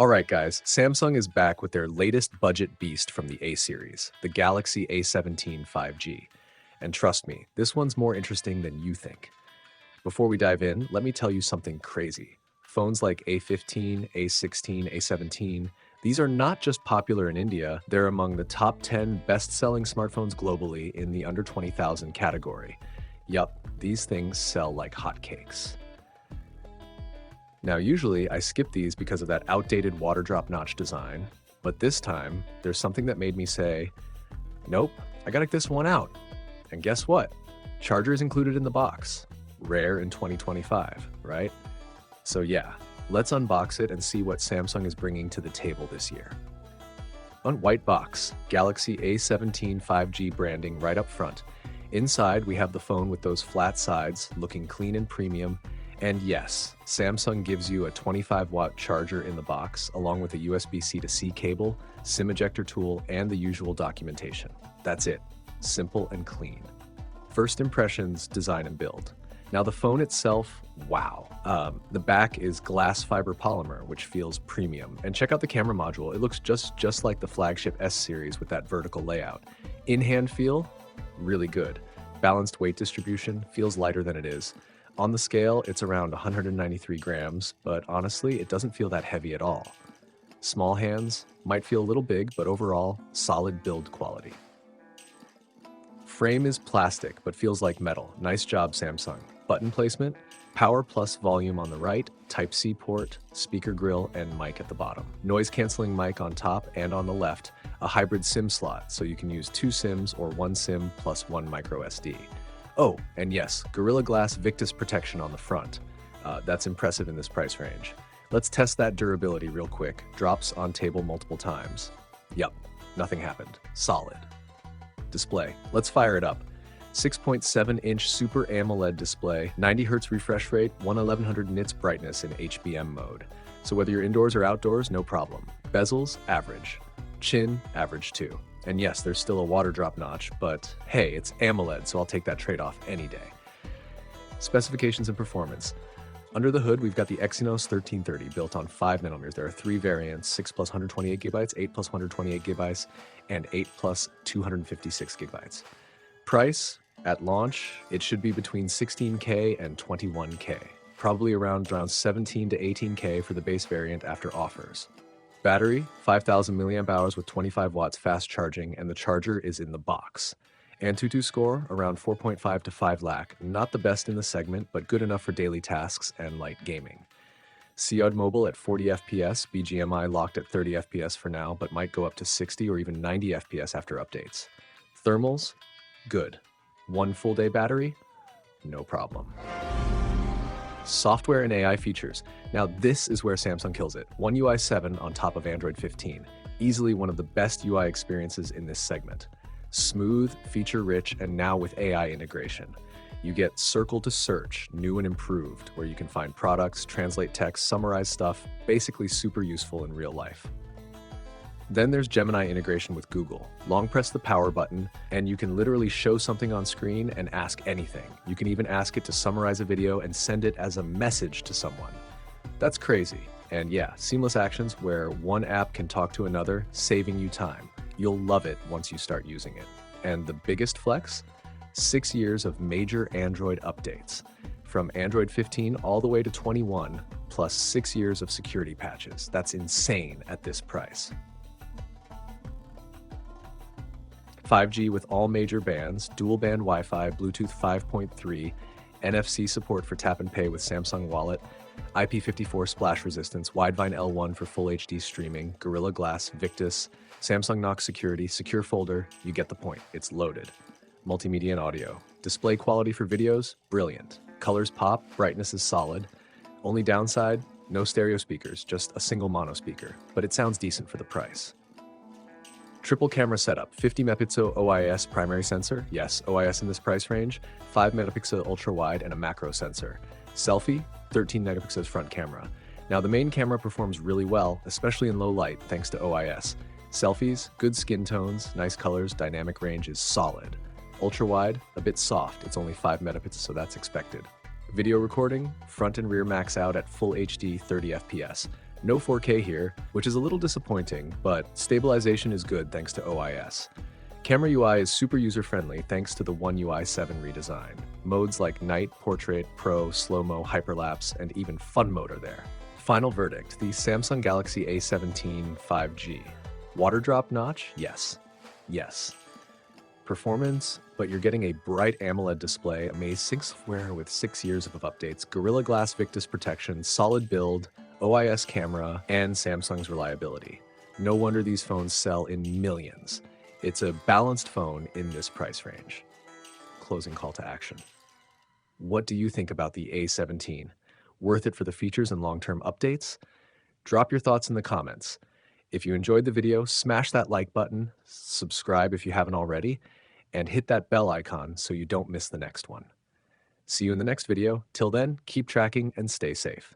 Alright guys, Samsung is back with their latest budget beast from the A series, the Galaxy A17 5G. And trust me, this one's more interesting than you think. Before we dive in, let me tell you something crazy. Phones like A15, A16, A17, these are not just popular in India, they're among the top 10 best-selling smartphones globally in the under 20,000 category. Yup, these things sell like hotcakes. Now usually I skip these because of that outdated water drop notch design, but this time there's something that made me say, nope, I gotta get this one out. And guess what? Charger is included in the box. Rare in 2025, right? So yeah, let's unbox it and see what Samsung is bringing to the table this year. On white box, Galaxy A17 5G branding right up front. Inside we have the phone with those flat sides, looking clean and premium. And yes, Samsung gives you a 25-watt charger in the box, along with a USB-C to C cable, SIM ejector tool, and the usual documentation. That's it. Simple and clean. First impressions, design and build. Now the phone itself, wow. The back is glass fiber polymer, which feels premium. And check out the camera module. It looks just like the flagship S series with that vertical layout. In-hand feel, really good. Balanced weight distribution, feels lighter than it is. On the scale, it's around 193 grams, but honestly, it doesn't feel that heavy at all. Small hands, might feel a little big, but overall, solid build quality. Frame is plastic, but feels like metal. Nice job, Samsung. Button placement, power plus volume on the right, Type-C port, speaker grill, and mic at the bottom. Noise-canceling mic on top and on the left, a hybrid SIM slot, so you can use 2 SIMs or 1 SIM plus 1 micro SD. Oh, and yes, Gorilla Glass Victus protection on the front. That's impressive in this price range. Let's test that durability real quick. Drops on table multiple times. Yup, nothing happened. Solid. Display. Let's fire it up. 6.7-inch Super AMOLED display, 90Hz refresh rate, 1100 nits brightness in HBM mode. So whether you're indoors or outdoors, no problem. Bezels, average. Chin, average too. And yes, there's still a water drop notch, but hey, it's AMOLED, so I'll take that trade-off any day. Specifications and performance. Under the hood, we've got the Exynos 1330 built on 5nm. There are 3 variants, 6 plus 128GB, 8 plus 128GB, and 8 plus 256GB. Price, at launch, it should be between 16K and 21K. Probably around 17 to 18K for the base variant after offers. Battery, 5,000 mAh with 25 watts fast charging, and the charger is in the box. Antutu score, around 4.5 to 5 lakh. Not the best in the segment, but good enough for daily tasks and light gaming. COD mobile at 40 FPS, BGMI locked at 30 FPS for now, but might go up to 60 or even 90 FPS after updates. Thermals, good. 1 full day battery, no problem. Software and AI features. Now this is where Samsung kills it. One UI 7 on top of Android 15. Easily one of the best UI experiences in this segment. Smooth, feature-rich, and now with AI integration. You get Circle to Search, new and improved, where you can find products, translate text, summarize stuff, basically super useful in real life. Then there's Gemini integration with Google. Long press the power button, and you can literally show something on screen and ask anything. You can even ask it to summarize a video and send it as a message to someone. That's crazy. And yeah, seamless actions where one app can talk to another, saving you time. You'll love it once you start using it. And the biggest flex? 6 years of major Android updates. From Android 15 all the way to 21, plus 6 years of security patches. That's insane at this price. 5G with all major bands, dual-band Wi-Fi, Bluetooth 5.3, NFC support for tap and pay with Samsung Wallet, IP54 splash resistance, Widevine L1 for full HD streaming, Gorilla Glass, Victus, Samsung Knox security, secure folder, you get the point, it's loaded. Multimedia and audio. Display quality for videos, brilliant. Colors pop, brightness is solid. Only downside, no stereo speakers, just a single mono speaker, but it sounds decent for the price. Triple camera setup, 50MP OIS primary sensor, yes, OIS in this price range, 5MP ultra wide and a macro sensor. Selfie, 13MP front camera. Now the main camera performs really well, especially in low light thanks to OIS. Selfies, good skin tones, nice colors, dynamic range is solid. Ultra wide, a bit soft, it's only 5MP, so that's expected. Video recording, front and rear max out at full HD 30 FPS. No 4K here, which is a little disappointing, but stabilization is good thanks to OIS. Camera UI is super user-friendly thanks to the One UI 7 redesign. Modes like Night, Portrait, Pro, Slow-Mo, Hyperlapse, and even Fun Mode are there. Final verdict, the Samsung Galaxy A17 5G. Water drop notch? Yes. Yes. Performance, but you're getting a bright AMOLED display, amazing sync software with 6 years of updates, Gorilla Glass Victus protection, solid build, OIS camera, and Samsung's reliability. No wonder these phones sell in millions. It's a balanced phone in this price range. Closing call to action. What do you think about the A17? Worth it for the features and long-term updates? Drop your thoughts in the comments. If you enjoyed the video, smash that like button, subscribe if you haven't already, and hit that bell icon so you don't miss the next one. See you in the next video. Till then, keep tracking and stay safe.